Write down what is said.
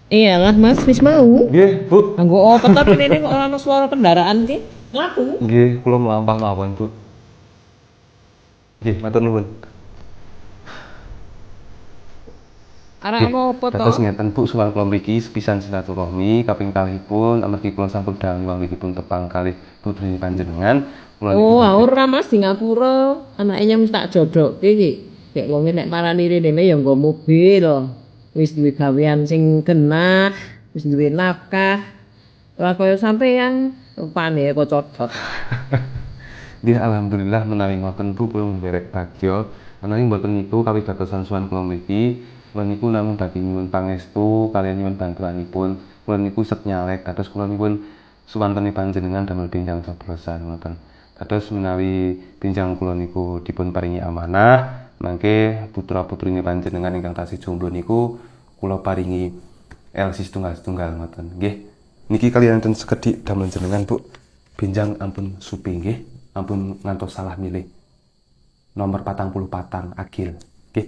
Iya lah Mas, wis mau. Nggih, Bu. Anggo apa tapi ini kok ana suara kendaraan ki? Laku. Nggih, kula mlampah mawon, Bu. Nggih, matur nuwun. Arek Nggih, ana apa to? dados ngeten Bu, sowan kula mriki sepisan silaturahmi kaping kalihipun amargi kula sampun dangu wangunipun tepang kalih putri panjenengan. Kula niki Oh, badhe ora Mas di ngapura. Anake mesti tak jodokke iki. Nek wong nek marani rene ya nggo mobil. Wis duwe gawean sing genah, wis duwe nafkah. Ora kaya sampeyan, rupane kok cocot. nggih alhamdulillah menawi ngoten Bu kula mberek bagya. Ananging mboten niku kawigatosipun sowan kula mriki. Kula niku namung badhe nyuwun pangestu kaliyan nyuwun bantuanipun. Kula niku sek nyalek kados kula nyuwun suwantene panjenengan damel benjang coblosan ngoten. Kados menawi benjang kula niku dipun paringi amanah, mangke putra-putrine panjenengan ingkang tasih jomblo niku kula paringi LC setunggal-setunggal ngoten. Nggih. Niki kaliyan enten sekedhik damel jenengan, Bu. Benjang ampun supi nggih. Ampun ngantos salah milih. Nomor 44 Agil. Nggih.